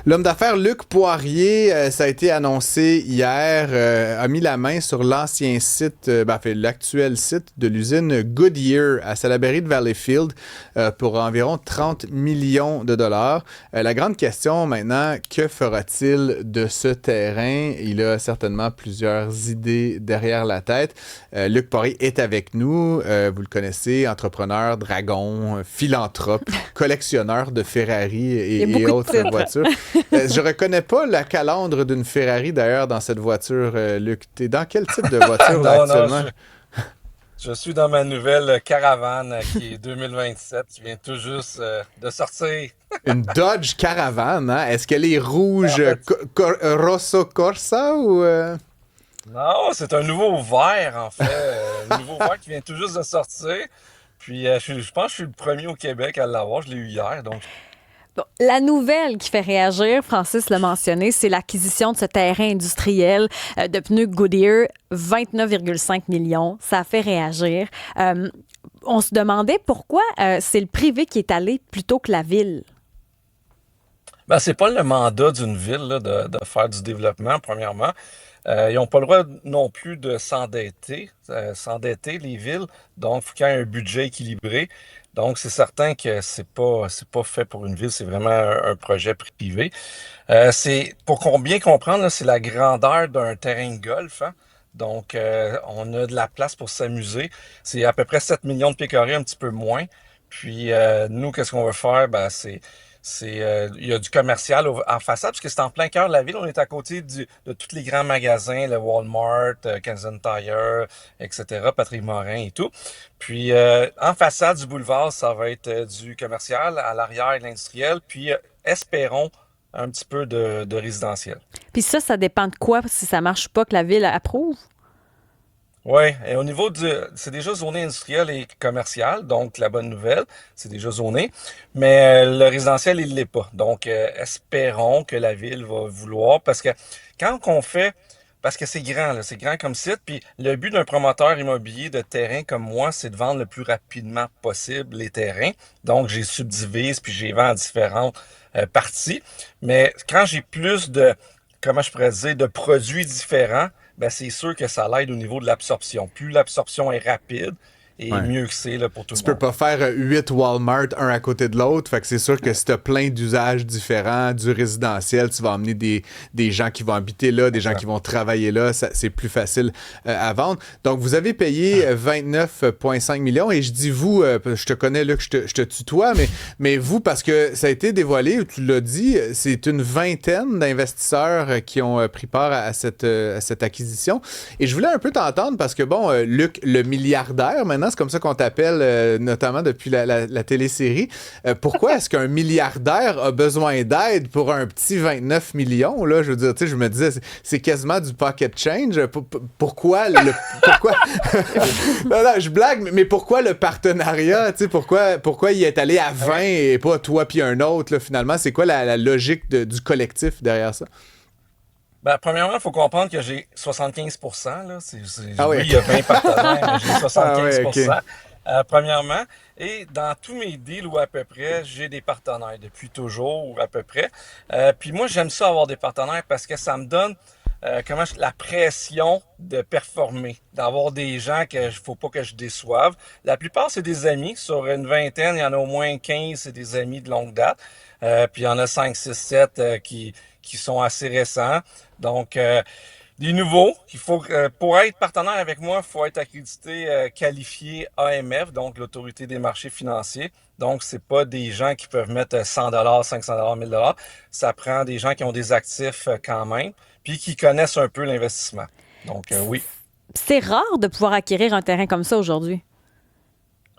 L'homme d'affaires Luc Poirier, ça a été annoncé hier, a mis la main sur l'ancien site, l'actuel site de l'usine Goodyear à Salaberry de Valleyfield pour environ 30 millions de dollars. La grande question maintenant, que fera-t-il de ce terrain? Il a certainement plusieurs idées derrière la tête. Luc Poirier est avec nous, vous le connaissez, entrepreneur, dragon, philanthrope, collectionneur de Ferrari et autres voitures. Je reconnais pas la calandre d'une Ferrari d'ailleurs dans cette voiture, Luc. T'es dans quel type de voiture là Non, non, actuellement? je suis dans ma nouvelle caravane qui est 2027, qui vient tout juste de sortir. Une Dodge Caravan, hein? Est-ce qu'elle est rouge En fait, Rosso Corsa ou non, c'est un nouveau verre, en fait. Un nouveau verre qui vient tout juste de sortir. Puis, je pense que je suis le premier au Québec à l'avoir. Je l'ai eu hier. Donc, Bon, la nouvelle qui fait réagir, Francis l'a mentionné, c'est l'acquisition de ce terrain industriel de pneus Goodyear, 29,5 millions. Ça a fait réagir. On se demandait pourquoi c'est le privé qui est allé plutôt que la ville. ben, c'est pas le mandat d'une ville là, de faire du développement, premièrement. Ils n'ont pas le droit non plus de s'endetter, les villes. Donc, il faut qu'il y ait un budget équilibré. Donc, c'est certain que c'est pas fait pour une ville, c'est vraiment un projet privé. C'est pour qu'on bien comprendre, là, c'est la grandeur d'un terrain de golf, hein. Donc, on a de la place pour s'amuser. C'est à peu près 7 millions de pieds carrés, un petit peu moins. Puis, nous, qu'est-ce qu'on veut faire? Ben, il y a du commercial en façade, parce que c'est en plein cœur de la ville. On est à côté de tous les grands magasins, le Walmart, Canadian Tire, etc., Patrick Morin et tout. Puis, en façade du boulevard, ça va être du commercial, à l'arrière, l'industriel, puis espérons un petit peu de résidentiel. Puis ça dépend de quoi, si ça marche pas, que la ville approuve. Oui, et au niveau c'est déjà zoné industriel et commercial, donc la bonne nouvelle, c'est déjà zoné, mais le résidentiel, il l'est pas. Donc, espérons que la ville va vouloir, parce que quand on fait, parce que c'est grand, là, c'est grand comme site, puis le but d'un promoteur immobilier de terrain comme moi, c'est de vendre le plus rapidement possible les terrains. Donc, j'ai subdivise, puis j'ai vends en différentes parties. Mais quand j'ai plus de, comment je pourrais dire, de produits différents, ben c'est sûr que ça l'aide au niveau de l'absorption. Plus l'absorption est rapide, et ouais. mieux que c'est là, pour tout Tu le peux monde. pas faire 8 Walmart un à côté de l'autre. Fait que c'est sûr que si tu as plein d'usages différents, du résidentiel, tu vas emmener des gens qui vont habiter là, des gens qui Exact. vont travailler là. C'est plus facile à vendre. Donc, vous avez payé 29,5 millions. Et je dis vous, je te connais là, que je te tutoie, mais vous, parce que ça a été dévoilé, tu l'as dit, c'est une vingtaine d'investisseurs qui ont pris part à cette acquisition. Et je voulais un peu t'entendre parce que, bon, Luc, le milliardaire, maintenant, c'est comme ça qu'on t'appelle, notamment depuis la télésérie. Pourquoi est-ce qu'un milliardaire a besoin d'aide pour un petit 29 millions? Là? Je veux dire, tu sais, je me disais, c'est quasiment du pocket change. Pourquoi pourquoi... non, non, je blague, mais pourquoi le partenariat? Tu sais, pourquoi il est allé à 20 et pas toi puis un autre, là, finalement? C'est quoi la logique du collectif derrière ça? Ben, premièrement, il faut comprendre que j'ai 75%, là. Ah oui, Oui, il y OK. a 20 partenaires, mais j'ai Ah oui, OK. 75%, premièrement. Et dans tous mes deals, ou à peu près, j'ai des partenaires depuis toujours, ou à peu près. Puis moi, j'aime ça avoir des partenaires parce que ça me donne la pression de performer, d'avoir des gens que faut pas que je déçoive. La plupart, c'est des amis. Sur une vingtaine, il y en a au moins 15, c'est des amis de longue date. Puis il y en a 5, 6, 7 qui sont assez récents. Donc, des nouveaux, pour être partenaire avec moi, il faut être accrédité, qualifié AMF, donc l'Autorité des marchés financiers. Donc, c'est pas des gens qui peuvent mettre 100 $, 500 $, 1000 $. Ça prend des gens qui ont des actifs quand même, puis qui connaissent un peu l'investissement. Donc, oui. C'est rare de pouvoir acquérir un terrain comme ça aujourd'hui.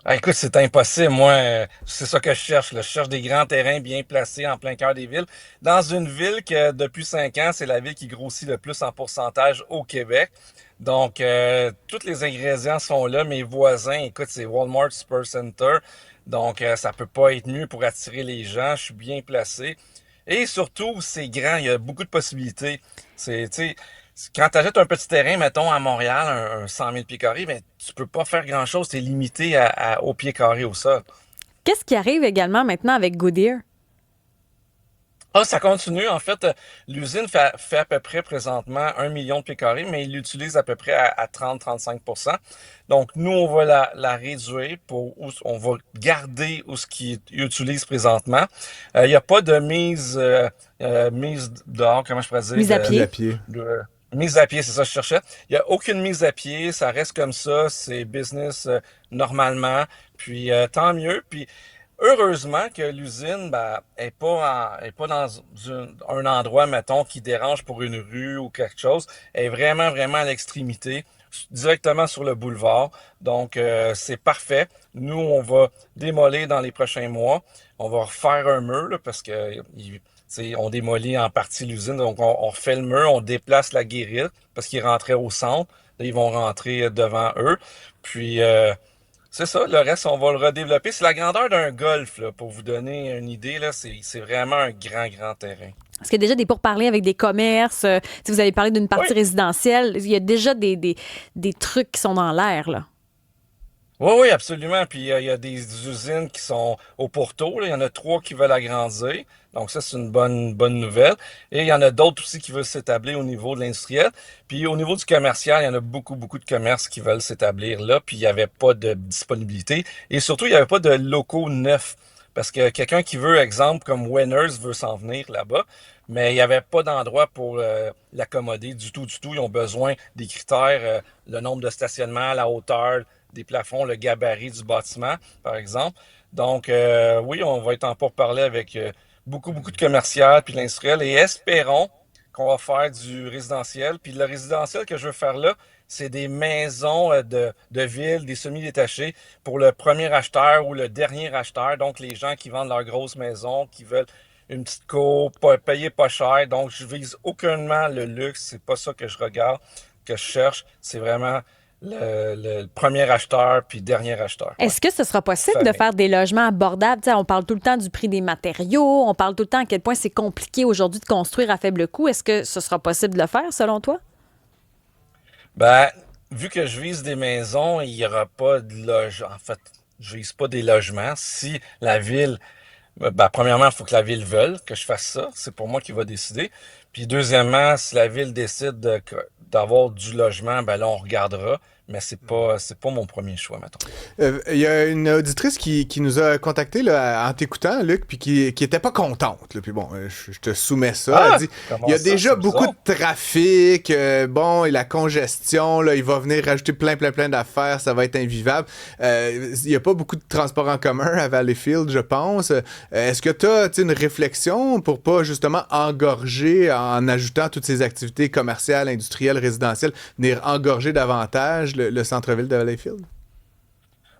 Ah, écoute, c'est impossible. Moi, c'est ça que je cherche, là. Je cherche des grands terrains bien placés en plein cœur des villes. Dans une ville que, depuis 5 ans, c'est la ville qui grossit le plus en pourcentage au Québec. Donc, tous les ingrédients sont là. Mes voisins, écoute, c'est Walmart Supercenter. Donc, ça peut pas être mieux pour attirer les gens. Je suis bien placé. Et surtout, c'est grand. Il y a beaucoup de possibilités. Tu sais, quand tu achètes un petit terrain, mettons, à Montréal, un 100 000 pieds carrés, ben, tu peux pas faire grand-chose. Tu es limité au pied carré au sol. Qu'est-ce qui arrive également maintenant avec Goodyear? Ah, ça continue. En fait, l'usine fait à peu près présentement 1 million de pieds carrés, mais il l'utilise à peu près à 30-35%. Donc, nous, on va la réduire on va garder où ce qu'il utilise présentement. Il n'y a pas de mise dehors, comment je pourrais dire, Mise à Mise à pied. pied. de- mise à pied, c'est ça que je cherchais. Il n'y a aucune mise à pied, ça reste comme ça, c'est business normalement. Puis tant mieux. Puis heureusement que l'usine est pas dans un endroit, mettons, qui dérange pour une rue ou quelque chose. Elle est vraiment, vraiment à l'extrémité, directement sur le boulevard. Donc, c'est parfait. Nous, on va démolir dans les prochains mois. On va refaire un mur là, parce que on démolit en partie l'usine. Donc, on refait le mur, on déplace la guérite parce qu'ils rentraient au centre. Là, ils vont rentrer devant eux. Puis, c'est ça, le reste, on va le redévelopper. C'est la grandeur d'un golf, là, pour vous donner une idée. Là, c'est vraiment un grand, grand terrain. Est-ce qu'il y a déjà des pourparlers avec des commerces? Si vous avez parlé d'une Oui, partie résidentielle, il y a déjà des trucs qui sont dans l'air, là. oui, oui, absolument. Puis il y a des usines qui sont au pourtour, là. Il y en a 3 qui veulent agrandir. Donc ça, c'est une bonne nouvelle. Et il y en a d'autres aussi qui veulent s'établir au niveau de l'industriel. Puis au niveau du commercial, il y en a beaucoup, beaucoup de commerces qui veulent s'établir là. Puis il n'y avait pas de disponibilité. Et surtout, il n'y avait pas de locaux neufs. Parce que quelqu'un qui veut, exemple, comme Winners veut s'en venir là-bas, mais il n'y avait pas d'endroit pour l'accommoder du tout, du tout. Ils ont besoin des critères, le nombre de stationnements, la hauteur des plafonds, le gabarit du bâtiment, par exemple. Donc, oui, on va être en pourparlers avec beaucoup, beaucoup de commercial puis de l'industriel et espérons qu'on va faire du résidentiel. Puis le résidentiel que je veux faire là, c'est des maisons de ville, des semi-détachés pour le premier acheteur ou le dernier acheteur. Donc, les gens qui vendent leur grosse maison, qui veulent une petite cour, payer pas cher. Donc, je vise aucunement le luxe. C'est pas ça que je regarde, que je cherche. C'est vraiment le premier acheteur puis dernier acheteur. Ouais. Est-ce que ce sera possible de Famille. faire des logements abordables? Tu sais, on parle tout le temps du prix des matériaux, on parle tout le temps à quel point c'est compliqué aujourd'hui de construire à faible coût. Est-ce que ce sera possible de le faire, selon toi? Ben, vu que je vise des maisons, il n'y aura pas de logement. En fait, je vise pas des logements. Si la ville, premièrement, il faut que la ville veuille que je fasse ça. C'est pour moi qui va décider. Puis deuxièmement, si la ville décide d'avoir du logement, ben là, on regardera. Mais c'est pas mon premier choix, mettons. Il y a une auditrice qui nous a contacté là, en t'écoutant, Luc, puis qui était pas contente. Là. Puis bon, je te soumets ça. Elle dit, Comment il y a ça? déjà C'est beaucoup bizarre. de trafic, bon, et la congestion, là, il va venir rajouter plein d'affaires, ça va être invivable. Il y a pas beaucoup de transports en commun à Valleyfield, je pense. Est-ce que tu as une réflexion pour pas justement engorger en ajoutant toutes ces activités commerciales, industrielles, résidentielles, venir engorger davantage le centre-ville de Valleyfield?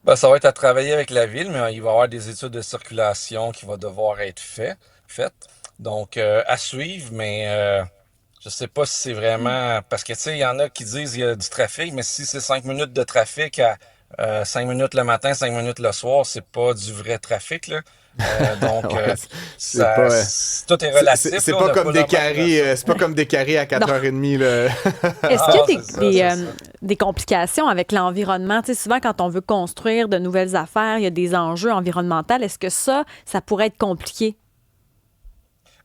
Ben, ça va être à travailler avec la ville, mais il va y avoir des études de circulation qui vont devoir être faites. Donc, à suivre, mais je sais pas si c'est vraiment... Parce que, tu sais, il y en a qui disent qu'il y a du trafic, mais si c'est 5 minutes de trafic à 5 minutes le matin, 5 minutes le soir, c'est pas du vrai trafic, là. Donc, Ouais, c'est pas, tout est relatif. c'est là, on pas n'a comme pas des la même carrés, relation. c'est pas comme des carrés à Non. 4h30 là. Est-ce qu'il y a C'est ça, c'est ça. des complications avec l'environnement? Tu sais, souvent, quand on veut construire de nouvelles affaires, il y a des enjeux environnementaux. Est-ce que ça pourrait être compliqué?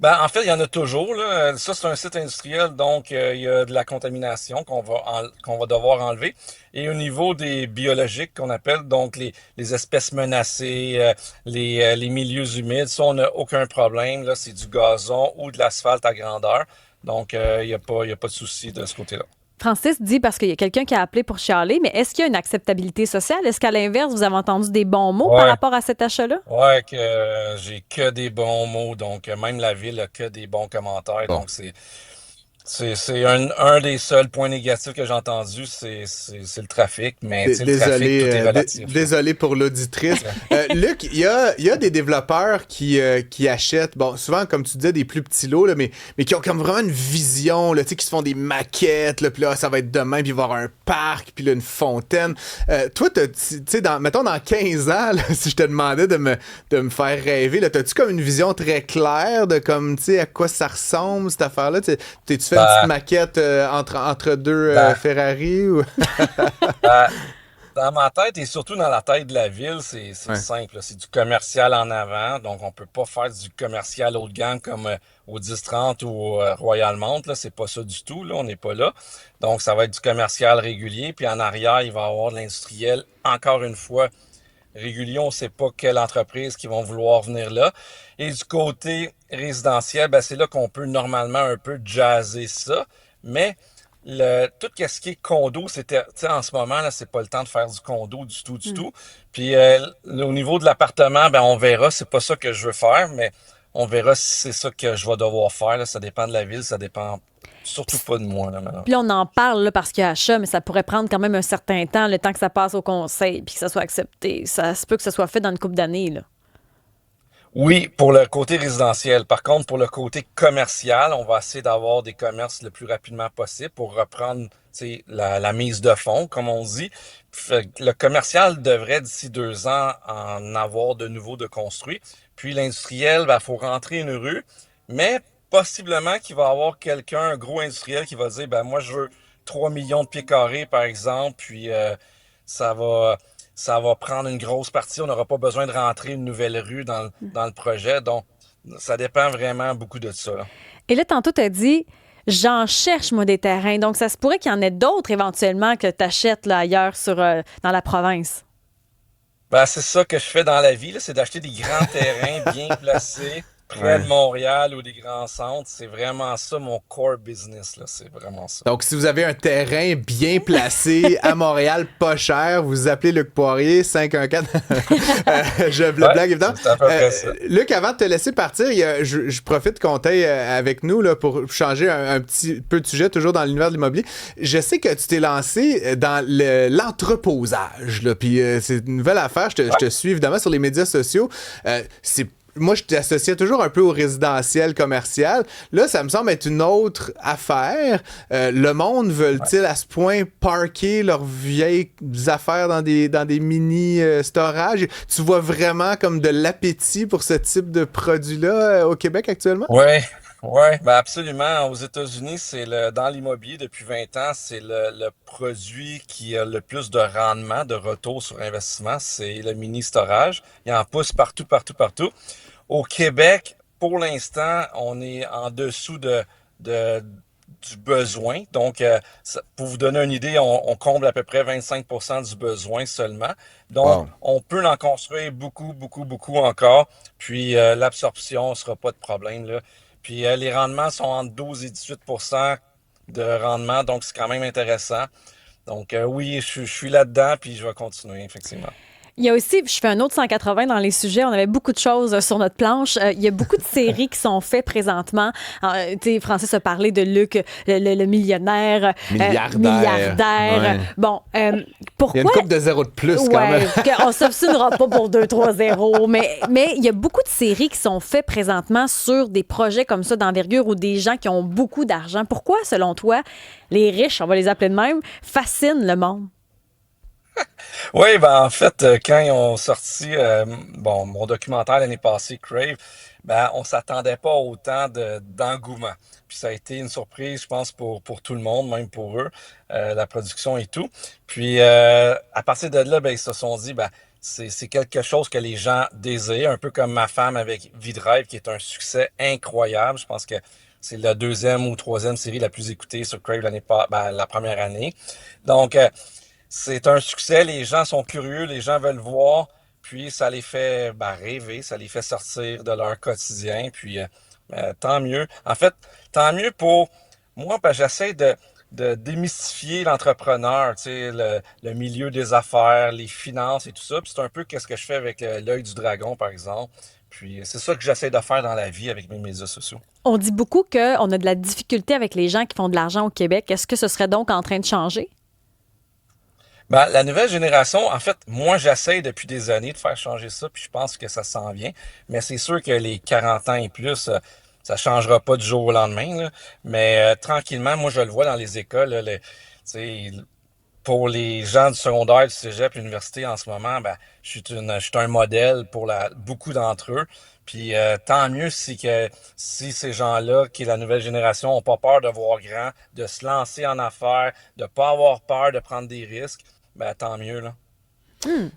Ben, en fait, il y en a toujours, là. Ça, c'est un site industriel, donc il y a de la contamination qu'on va devoir enlever. Et au niveau des biologiques qu'on appelle, donc les espèces menacées, les milieux humides, ça, on n'a aucun problème. Là, c'est du gazon ou de l'asphalte à grandeur. Donc, il y a pas de souci de ce côté-là. Francis dit, parce qu'il y a quelqu'un qui a appelé pour chialer, mais est-ce qu'il y a une acceptabilité sociale? Est-ce qu'à l'inverse, vous avez entendu des bons mots par Ouais. rapport à cet achat-là? Ouais, que j'ai que des bons mots, donc même la ville a que des bons commentaires, Bon. donc c'est un des seuls points négatifs que j'ai entendu, c'est le trafic, mais tu sais, le trafic, Désolé, tout est relatif. Là. désolé pour l'auditrice. Luc, il y a des développeurs qui achètent, bon, souvent, comme tu disais, des plus petits lots, là, mais qui ont comme vraiment une vision, là, tu sais, qui se font des maquettes, là, puis là, ça va être demain, puis il va y avoir un parc, puis là, une fontaine. Toi, tu sais, mettons, dans 15 ans, là, si je te demandais de me faire rêver, là, t'as-tu comme une vision très claire de comme, tu sais, à quoi ça ressemble, cette affaire-là? T'es-tu fait une petite maquette entre deux Ben, Ferrari ou... euh, Dans ma tête et surtout dans la tête de la ville, c'est Ouais. simple, là. C'est du commercial en avant. Donc, on peut pas faire du commercial haut de gamme comme au 10-30 ou au Royal Mount, là. C'est pas ça du tout, là. On n'est pas là. Donc, ça va être du commercial régulier. Puis en arrière, il va y avoir de l'industriel. Encore une fois, régulier, on ne sait pas quelle entreprise qui vont vouloir venir là. Et du côté résidentiel, ben, c'est là qu'on peut normalement un peu jazzer ça. Mais tout ce qui est condo, c'était, tu sais, en ce moment, là, c'est pas le temps de faire du condo du tout, du Mm. tout. Puis au niveau de l'appartement, ben, on verra. C'est pas ça que je veux faire, mais on verra si c'est ça que je vais devoir faire, là. Ça dépend de la ville, ça dépend surtout pas de moi, là, maintenant. Puis là, on en parle là, parce qu'il y a achat, mais ça pourrait prendre quand même un certain temps, le temps que ça passe au conseil puis que ça soit accepté. Ça se peut que ça soit fait dans une couple d'années, là. Oui, pour le côté résidentiel. Par contre, pour le côté commercial, on va essayer d'avoir des commerces le plus rapidement possible pour reprendre, tu sais, la mise de fonds, comme on dit. Fait que le commercial devrait, d'ici 2 ans, en avoir de nouveau de construit. Puis l'industriel, il faut rentrer une rue, mais possiblement qu'il va y avoir quelqu'un, un gros industriel, qui va dire, ben moi, je veux 3 millions de pieds carrés, par exemple, puis ça va ça va prendre une grosse partie. On n'aura pas besoin de rentrer une nouvelle rue dans le projet. Donc, ça dépend vraiment beaucoup de ça, là. Et là, tantôt, tu as dit, j'en cherche, moi, des terrains. Donc, ça se pourrait qu'il y en ait d'autres éventuellement que tu achètes là, ailleurs dans la province. Ben, c'est ça que je fais dans la vie, là, c'est d'acheter des grands terrains bien placés près de Ouais. Montréal ou des grands centres. C'est vraiment ça mon core business, là. C'est vraiment ça. Donc, si vous avez un terrain bien placé à Montréal, pas cher, vous appelez Luc Poirier, 514. Je le Ouais, blague, évidemment. c'est à peu près ça. Luc, avant de te laisser partir, je profite qu'on t'aille avec nous là, pour changer un petit peu de sujet, toujours dans l'univers de l'immobilier. Je sais que tu t'es lancé dans l'entreposage, là, puis c'est une nouvelle affaire. Je te suis évidemment sur les médias sociaux. Moi, je t'associais toujours un peu au résidentiel commercial. Là, ça me semble être une autre affaire. Le monde veut-il à ce point parker leurs vieilles affaires dans des mini storages? Tu vois vraiment comme de l'appétit pour ce type de produit-là au Québec actuellement? Ouais, ouais, ben absolument. Aux États-Unis, dans l'immobilier depuis 20 ans, c'est le produit qui a le plus de rendement, de retour sur investissement, c'est le mini storage. Il en pousse partout, partout, partout. Au Québec, pour l'instant, on est en dessous de- du besoin. Donc, pour vous donner une idée, on comble à peu près 25% du besoin seulement. Donc, Wow. on peut en construire beaucoup, beaucoup, beaucoup encore. Puis, l'absorption ne sera pas de problème, là. Puis, les rendements sont entre 12 et 18% de rendement. Donc, c'est quand même intéressant. Donc, oui, je suis là-dedans, puis je vais continuer, effectivement. Il y a aussi, je fais un autre 180 dans les sujets, on avait beaucoup de choses sur notre planche. Il y a beaucoup de séries qui sont faites présentement. Tu sais, Francis a parlé de Luc, le millionnaire, milliardaire. Ouais. Bon, Il y a pourquoi... une coupe de zéro de plus quand Ouais, même. on ne s'obstinera pas pour 2-3-0, mais il y a beaucoup de séries qui sont faites présentement sur des projets comme ça d'envergure ou des gens qui ont beaucoup d'argent. Pourquoi, selon toi, les riches, on va les appeler de même, fascinent le monde? Oui, ben en fait, quand ils ont sorti mon documentaire l'année passée, Crave, ben on s'attendait pas à autant d'engouement. Puis ça a été une surprise, je pense, pour tout le monde, même pour eux, la production et tout. Puis à partir de là, ben, ils se sont dit, ben c'est quelque chose que les gens désirent, un peu comme ma femme avec V-Drive, qui est un succès incroyable. Je pense que c'est la deuxième ou troisième série la plus écoutée sur Crave la première année. Donc, c'est un succès, les gens sont curieux, les gens veulent voir, puis ça les fait rêver, ça les fait sortir de leur quotidien, puis tant mieux. En fait, tant mieux pour moi, parce que j'essaie de démystifier l'entrepreneur, tu sais, le milieu des affaires, les finances et tout ça. Puis c'est un peu qu'est-ce que je fais avec l'œil du dragon, par exemple. Puis c'est ça que j'essaie de faire dans la vie avec mes médias sociaux. On dit beaucoup qu'on a de la difficulté avec les gens qui font de l'argent au Québec. Est-ce que ce serait donc en train de changer? Ben, la nouvelle génération, en fait, moi, j'essaie depuis des années de faire changer ça, puis je pense que ça s'en vient. Mais c'est sûr que les 40 ans et plus, ça changera pas du jour au lendemain, là. Mais tranquillement, moi, je le vois dans les écoles, là, tu sais, pour les gens du secondaire, du cégep, l'université en ce moment, ben, je suis un modèle pour beaucoup d'entre eux. Puis tant mieux si ces gens-là, qui est la nouvelle génération, ont pas peur de voir grand, de se lancer en affaires, de pas avoir peur de prendre des risques, ben tant mieux, là.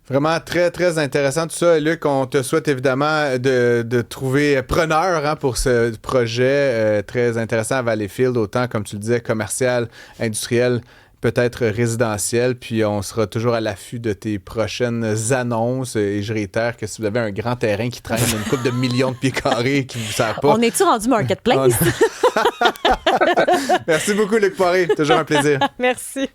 Vraiment très, très intéressant tout ça. Luc, on te souhaite évidemment de trouver preneur pour ce projet très intéressant à Valleyfield, autant, comme tu le disais, commercial, industriel, peut-être résidentiel. Puis on sera toujours à l'affût de tes prochaines annonces. Et je réitère que si vous avez un grand terrain qui traîne une couple de millions de pieds carrés qui ne vous sert pas... On est-tu rendu marketplace? Merci beaucoup, Luc Poirier. Toujours un plaisir. Merci.